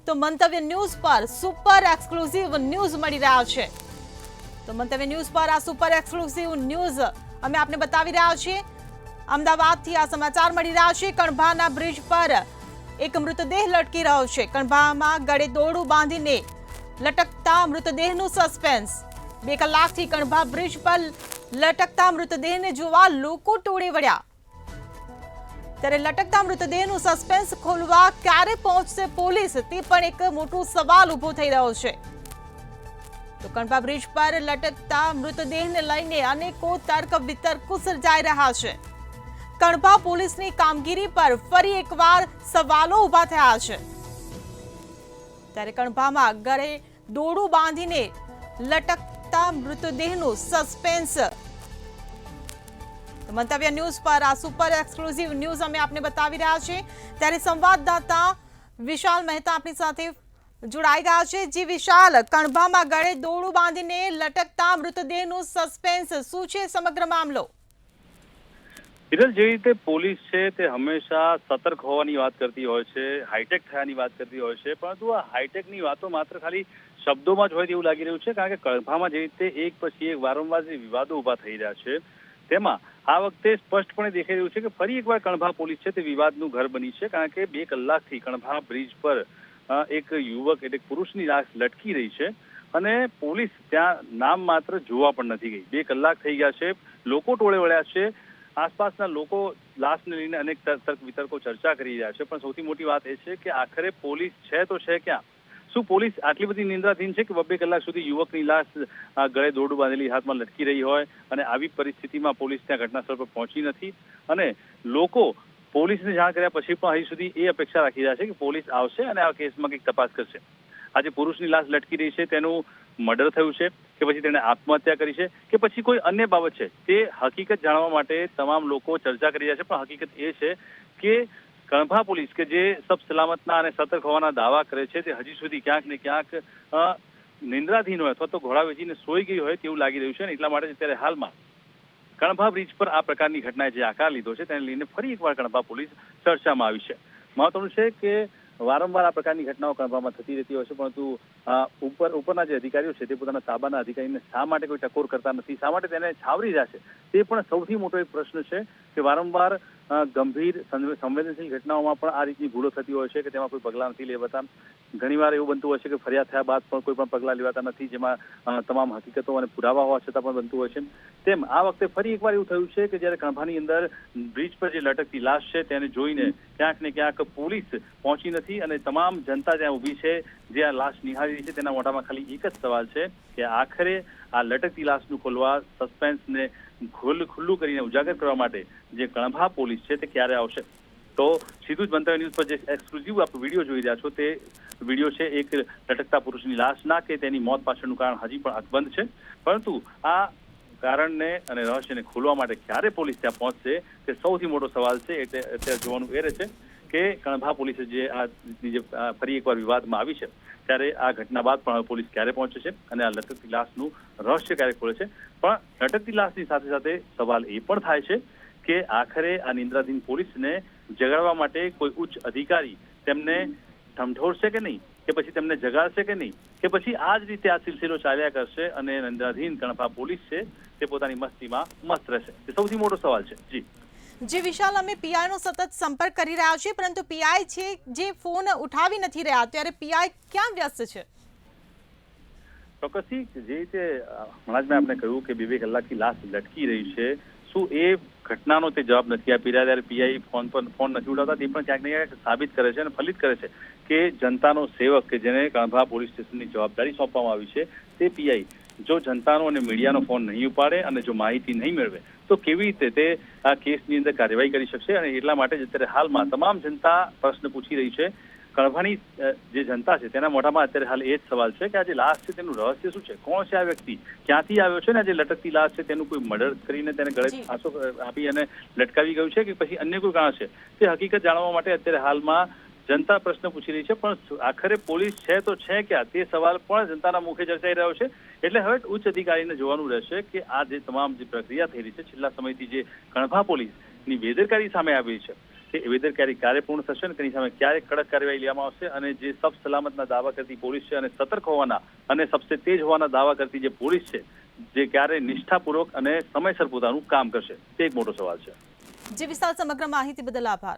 તો મંતવ્ય ન્યૂઝ પર સુપર એક્સક્લુઝિવ ન્યૂઝ મળી રહ્યા છે। તો મંતવ્ય ન્યૂઝ પર આ સુપર એક્સક્લુઝિવ ન્યૂઝ અમે આપને બતાવી રહ્યા છીએ। અમદાવાદથી આ સમાચાર મળી રહ્યા છે। કણભાના બ્રિજ પર એક મૃતદેહ લટકી રહ્યો છે। કણભામાં ગળે દોરડું બાંધીને લટકતા મૃતદેહનું સસ્પેન્સ। 2 કલાકથી કણભા બ્રિજ પર લટકતા મૃતદેહને જોવા લોકો ટોળે વળ્યા। ત્યારે લટકતા મૃતદેહનું સસ્પેન્સ ખોલવા ક્યારે પહોંચશે પોલીસ, તે પણ એક મોટો સવાલ ઊભો થઈ રહ્યો છે। તો કણભા બ્રિજ પર લટકતા મૃતદેહને લઈને અનેકો તર્ક વિતર્કો સર્જાઈ રહ્યા છે। કણભા પોલીસની કામગીરી પર ફરી એકવાર સવાલો ઊભા થયા છે। ત્યારે કણભામાં ગળે દોરડું બાંધીને લટકતા મૃતદેહનું સસ્પેન્સ। મંતવ્ય ન્યૂઝ પર આ સુપર એક્સક્લુઝિવ ન્યૂઝ અમે આપને બતાવી રહ્યા છીએ। ત્યારે સંવાદદાતા વિશાલ મહેતા આપણી સાથે જોડાઈ ગયા છે। જી વિશાલ, કણભામાં ગળે દોરડું બાંધીને લટકતા મૃતદેહનું સસ્પેન્સ, શું છે સમગ્ર મામલો? જે રીતે પોલીસ છે તે હંમેશા સતર્ક હોવાની વાત કરતી હોય છે, હાઈટેક થયાની વાત કરતી હોય છે, પરંતુ આ હાઈટેકની વાતો માત્ર ખાલી શબ્દોમાં જ હોય તેવું લાગી રહ્યું છે। કારણ કે કણભામાં જે રીતે એક પછી એક વારંવાર જે વિવાદો ઉભા થઈ રહ્યા છે તેમાં આ વખતે સ્પષ્ટપણે દેખાઈ રહ્યું છે કે ફરી એકવાર કણભા પોલીસ છે તે વિવાદનું ઘર બની છે। કારણ કે 2 કલાકથી કણભા બ્રિજ પર એક યુવક એટલે પુરુષની લાશ લટકી રહી છે અને પોલીસ ત્યાં નામ માત્ર જોવા પણ નથી ગઈ। 2 કલાક થઈ ગયા છે, લોકો ટોળે વળ્યા છે, આસપાસના લોકો લાશને લઈને અનેક તર્ક વિતર્કો ચર્ચા કરી રહ્યા છે। પણ સૌથી મોટી વાત એ છે કે આખરે પોલીસ છે તો છે ક્યાં? શું પોલીસ આટલી બધી નિંદ્રાધીન છે કે 2 કલાક સુધી યુવકની લાશ ગળે દોરડું બાંધેલી હાથમાં લટકી રહી હોય અને આવી પરિસ્થિતિમાં પોલીસ ત્યાં ઘટના સ્થળ પર પહોંચી નથી? અને લોકો પોલીસને જાણ કર્યા પછી પણ હજી સુધી એ અપેક્ષા રાખી રહ્યા છે કે પોલીસ આવશે અને આ કેસમાં કંઈક તપાસ કરશે। આજે પુરુષની લાશ લટકી રહી છે, તેનું મર્ડર થયું છે કે પછી તેણે આત્મહત્યા કરી છે કે પછી કોઈ અન્ય બાબત છે, તે હકીકત જાણવા માટે તમામ લોકો ચર્ચા કરી રહ્યા છે। પણ હકીકત એ છે કે કણભા પોલીસ કે જે સબ સલામતના અને સતર્ક હોવાના દાવા કરે છે તે હજી સુધી ક્યાંક ને ક્યાંક નિંદ્રાધીન હોય અથવા તો ઘોડા વેચીને સોઈ ગઈ હોય તેવું લાગી રહ્યું છે। અને એટલા માટે અત્યારે હાલમાં કણભા બ્રિજ પર આ પ્રકારની ઘટનાએ જે આકાર લીધો છે તેને લઈને ફરી એકવાર કણભા પોલીસ ચર્ચામાં આવી છે। મહત્વનું છે કે વારંવાર આ પ્રકારની ઘટનાઓ કણભામાં થતી રહેતી હોય છે, પરંતુ ઉપરના જે અધિકારીઓ છે તે પોતાના તાબાના અધિકારીને શા માટે કોઈ ટકોર કરતા નથી, શા માટે તેને છાવરી રહ્યા છે, તે પણ સૌથી મોટો એક પ્રશ્ન છે કે વારંવાર ગંભીર સંવેદનશીલ ઘટનાઓમાં પણ આ રીતની ભૂલો થતી હોય છે કે તેમાં કોઈ પગલાં નથી લેવાતા। ઘણીવાર એવું બનતું હોય છે કે ફરિયાદ થયા બાદ પણ કોઈ પણ પગલાં લેવાતા નથી, જેમાં તમામ હકીકતો અને પુરાવા હોવા છતાં પણ બનતું હોય છે। તેમ આ વખતે ફરી એકવાર એવું થયું છે કે જ્યારે કણભાની અંદર બ્રિજ પર જે લટકતી લાશ છે તેને જોઈને ક્યાંક ને ક્યાંક પોલીસ પહોંચી નથી અને તમામ જનતા ત્યાં ઊભી છે જે આ લાશ નિહાળી રહી છે તેના મોઢામાં ખાલી એક જ સવાલ છે કે આખરે આ લટકતી લાશનું ખોલવા, સસ્પેન્સને ખુલ્લું કરીને ઉજાગર કરવા માટે જે કણભા પોલીસ છે તે ક્યારે આવશે? તો સીધું જ મંતવ્ય ન્યૂઝ પર જે એક્સક્લુઝિવ આપ વિડીયો જોઈ રહ્યા છો તે વિડીયો છે એક લટકતા પુરુષની લાશના કે તેની મોત પાછળનું કારણ હજી પણ અકબંધ છે, પરંતુ આ કારણને અને રહસ્યને ખોલવા માટે ક્યારે પોલીસ ત્યાં પહોંચશે તે સૌથી મોટો સવાલ છે। એટલે અત્યારે જોવાનું એ રહેશે કે કણભા પોલીસે જે ફરી એકવાર વિવાદમાં આવી છે ત્યારે આ ઘટના બાદ પણ પોલીસ ક્યારે પહોંચે છે અને આ લટકતી લાશનું રહસ્ય ક્યારે ખોલે છે। પણ લટકતી લાશની સાથે સાથે સવાલ એ પણ થાય છે કે આખરે આ નિંદ્રાધીન પોલીસને જગાડવા માટે કોઈ ઉચ્ચ અધિકારી તેમને ઢમઢોળશે કે નહીં, કે પછી તેમને જગાડશે કે નહીં, કે પછી આ જ રીતે આ સિલસિલો ચાલ્યા કરશે અને નિંદ્રાધીન કણભા પોલીસ છે તે પોતાની મસ્તીમાં મસ્ત રહેશે? તે સૌથી મોટો સવાલ છે। જી વિશાલ, અમે પીઆઈ નો સતત સંપર્ક કરી રહ્યા છીએ, પરંતુ પીઆઈ છે જે ફોન ઉઠાવી નથી રહ્યા, ત્યારે પીઆઈ ક્યાં વ્યસ્ત છે? ચોક્કસથી જે રીતે હમણાં જ મેં આપને કહ્યું કે 2 કલાકથી લાશ લટકી રહી છે, શું એ ઘટનાનો તે જવાબ નથી આપી રહ્યા ત્યારે પીઆઈ ફોન નથી ઉઠાવતા? તે પણ ક્યાંક ને ક્યાંક સાબિત કરે છે અને ફલિત કરે છે કે જનતાનો સેવક કે જેને કણભા પોલીસ સ્ટેશનની જવાબદારી સોંપવામાં આવી છે તે પીઆઈ જો જનતાનો અને મીડિયાનો ફોન નહીં ઉપાડે અને જો માહિતી નહીં મેળવે તો કેવી રીતે તે આ કેસની અંદર કાર્યવાહી કરી શકશે? અને એટલા માટે જ અત્યારે હાલમાં તમામ જનતા પ્રશ્ન પૂછી રહી છે। કણભાની જે જનતા છે તેના મોઢામાં અત્યારે હાલ એ જ સવાલ છે કે આ જે લાશ છે તેનું રહસ્ય શું છે, કોણ છે આ વ્યક્તિ, ક્યાંથી આવ્યો છે ને જે લટકતી લાશ છે તેનું કોઈ મર્ડર કરીને તેને ગળે ફાંસો આપી અને લટકાવી ગયું છે કે પછી અન્ય કોઈ કારણ છે? તે હકીકત જાણવા માટે અત્યારે હાલમાં જનતા પ્રશ્ન પૂછી રહી છે। પણ આખરે પોલીસ છે તો છે ક્યાં તે સવાલ પણ જનતાના મુખે ચર્ચાઈ રહ્યો છે। એટલે હવે ઉચ્ચ અધિકારીને જોવાનું રહેશે કે આ જે તમામ જે પ્રક્રિયા થઈ રહી છે છેલ્લા સમયથી જે કણભા પોલીસની બેદરકારી સામે આવી છે કે એ બેદરકારી ક્યારે પૂર્ણ થશે અને તેની સામે ક્યારે કડક કાર્યવાહી લેવામાં આવશે અને જે સબ સલામતના દાવા કરતી પોલીસ છે અને સતર્ક હોવાના અને સબસે તેજ હોવાના દાવા કરતી જે પોલીસ છે જે ક્યારે નિષ્ઠાપૂર્વક અને સમયસર પોતાનું કામ કરશે તે એક મોટો સવાલ છે। જે વિશાલ સમગ્ર માહિતી બદલ આભાર।